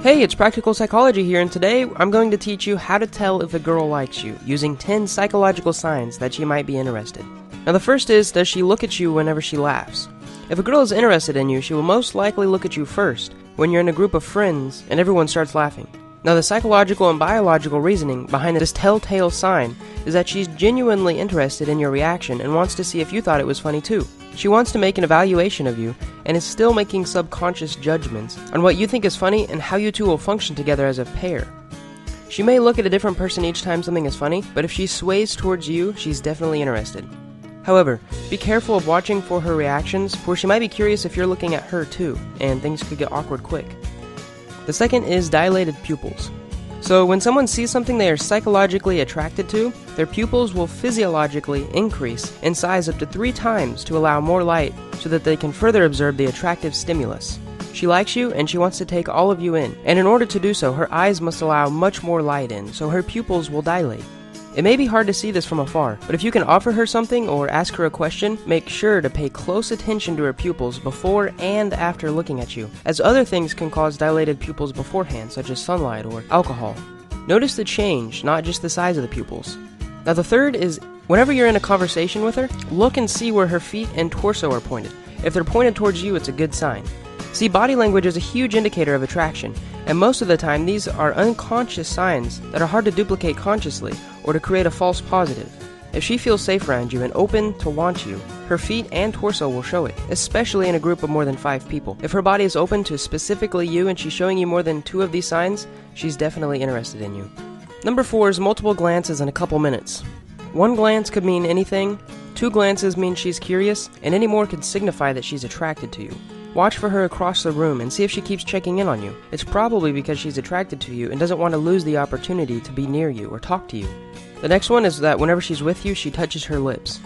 Hey, it's Practical Psychology here, and today I'm going to teach you how to tell if a girl likes you, using 10 psychological signs that she might be interested. Now the first is, does she look at you whenever she laughs? If a girl is interested in you, she will most likely look at you first, when you're in a group of friends and everyone starts laughing. Now the psychological and biological reasoning behind this telltale sign is that she's genuinely interested in your reaction and wants to see if you thought it was funny too. She wants to make an evaluation of you and is still making subconscious judgments on what you think is funny and how you two will function together as a pair. She may look at a different person each time something is funny, but if she sways towards you, she's definitely interested. However, be careful of watching for her reactions, for she might be curious if you're looking at her too, and things could get awkward quick. The second is dilated pupils. So when someone sees something they are psychologically attracted to, their pupils will physiologically increase in size up to 3 times to allow more light so that they can further absorb the attractive stimulus. She likes you and she wants to take all of you in, and in order to do so, her eyes must allow much more light in, so her pupils will dilate. It may be hard to see this from afar, but if you can offer her something or ask her a question, make sure to pay close attention to her pupils before and after looking at you, as other things can cause dilated pupils beforehand, such as sunlight or alcohol. Notice the change, not just the size of the pupils. Now the third is, whenever you're in a conversation with her, look and see where her feet and torso are pointed. If they're pointed towards you, it's a good sign. See, body language is a huge indicator of attraction, and most of the time these are unconscious signs that are hard to duplicate consciously or to create a false positive. If she feels safe around you and open to want you, her feet and torso will show it, especially in a group of more than 5 people. If her body is open to specifically you and she's showing you more than 2 of these signs, she's definitely interested in you. Number 4 is multiple glances in a couple minutes. 1 glance could mean anything, 2 glances mean she's curious, and any more could signify that she's attracted to you. Watch for her across the room and see if she keeps checking in on you. It's probably because she's attracted to you and doesn't want to lose the opportunity to be near you or talk to you. The next one is that whenever she's with you, she touches her lips.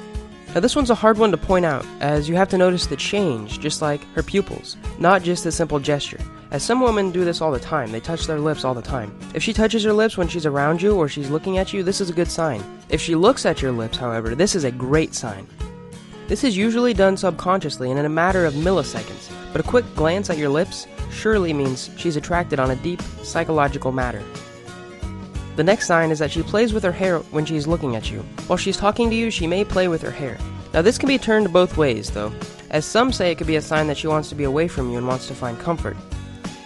Now this one's a hard one to point out, as you have to notice the change, just like her pupils, not just a simple gesture. As some women do this all the time, they touch their lips all the time. If she touches her lips when she's around you or she's looking at you, this is a good sign. If she looks at your lips, however, this is a great sign. This is usually done subconsciously and in a matter of milliseconds, but a quick glance at your lips surely means she's attracted on a deep psychological matter. The next sign is that she plays with her hair when she's looking at you. While she's talking to you, she may play with her hair. Now this can be turned both ways though, as some say it could be a sign that she wants to be away from you and wants to find comfort.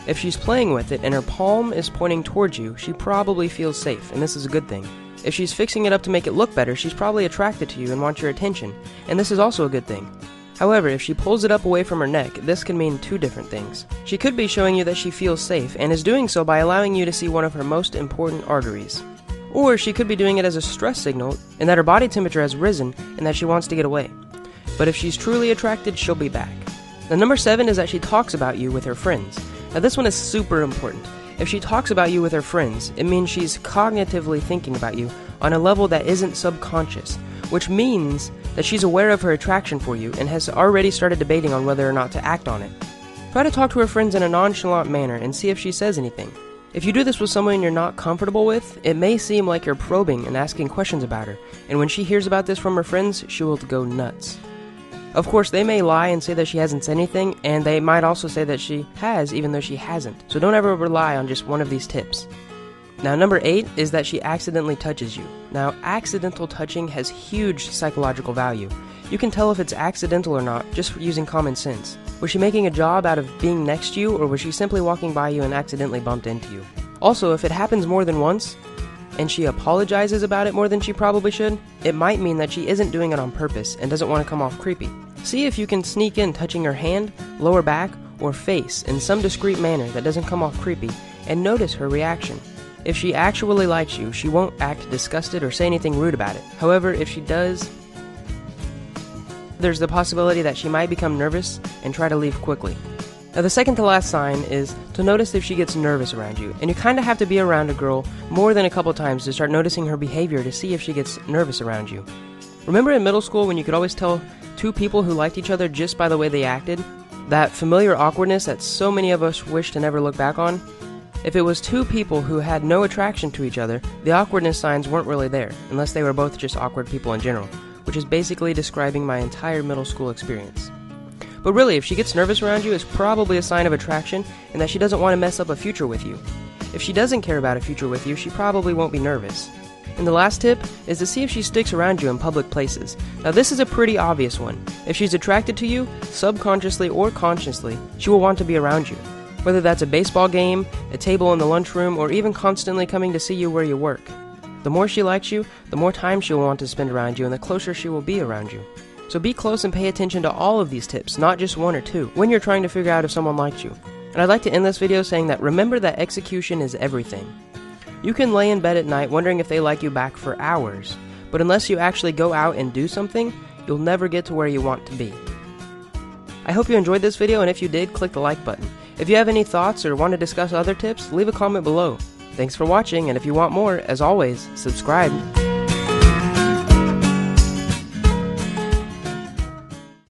If she's playing with it and her palm is pointing towards you, she probably feels safe, and this is a good thing. If she's fixing it up to make it look better, she's probably attracted to you and wants your attention, and this is also a good thing. However, if she pulls it up away from her neck, this can mean 2 different things. She could be showing you that she feels safe, and is doing so by allowing you to see one of her most important arteries. Or she could be doing it as a stress signal, in that her body temperature has risen and that she wants to get away. But if she's truly attracted, she'll be back. The number 7 is that she talks about you with her friends. Now this one is super important. If she talks about you with her friends, it means she's cognitively thinking about you on a level that isn't subconscious, which means that she's aware of her attraction for you and has already started debating on whether or not to act on it. Try to talk to her friends in a nonchalant manner and see if she says anything. If you do this with someone you're not comfortable with, it may seem like you're probing and asking questions about her, and when she hears about this from her friends, she will go nuts. Of course, they may lie and say that she hasn't said anything, and they might also say that she has even though she hasn't, so don't ever rely on just one of these tips. Now number 8 is that she accidentally touches you. Now accidental touching has huge psychological value. You can tell if it's accidental or not just using common sense. Was she making a job out of being next to you, or was she simply walking by you and accidentally bumped into you? Also, if it happens more than once, and she apologizes about it more than she probably should, it might mean that she isn't doing it on purpose and doesn't want to come off creepy. See if you can sneak in touching her hand, lower back, or face in some discreet manner that doesn't come off creepy, and notice her reaction. If she actually likes you, she won't act disgusted or say anything rude about it. However, if she does, there's the possibility that she might become nervous and try to leave quickly. Now the second to last sign is to notice if she gets nervous around you, and you kinda have to be around a girl more than a couple times to start noticing her behavior to see if she gets nervous around you. Remember in middle school when you could always tell 2 people who liked each other just by the way they acted? That familiar awkwardness that so many of us wish to never look back on? If it was 2 people who had no attraction to each other, the awkwardness signs weren't really there, unless they were both just awkward people in general, which is basically describing my entire middle school experience. But really, if she gets nervous around you, it's probably a sign of attraction and that she doesn't want to mess up a future with you. If she doesn't care about a future with you, she probably won't be nervous. And the last tip is to see if she sticks around you in public places. Now this is a pretty obvious one. If she's attracted to you, subconsciously or consciously, she will want to be around you. Whether that's a baseball game, a table in the lunchroom, or even constantly coming to see you where you work. The more she likes you, the more time she'll want to spend around you and the closer she will be around you. So be close and pay attention to all of these tips, not just one or two, when you're trying to figure out if someone likes you. And I'd like to end this video saying that remember that execution is everything. You can lay in bed at night wondering if they like you back for hours, but unless you actually go out and do something, you'll never get to where you want to be. I hope you enjoyed this video, and if you did, click the like button. If you have any thoughts or want to discuss other tips, leave a comment below. Thanks for watching, and if you want more, as always, subscribe.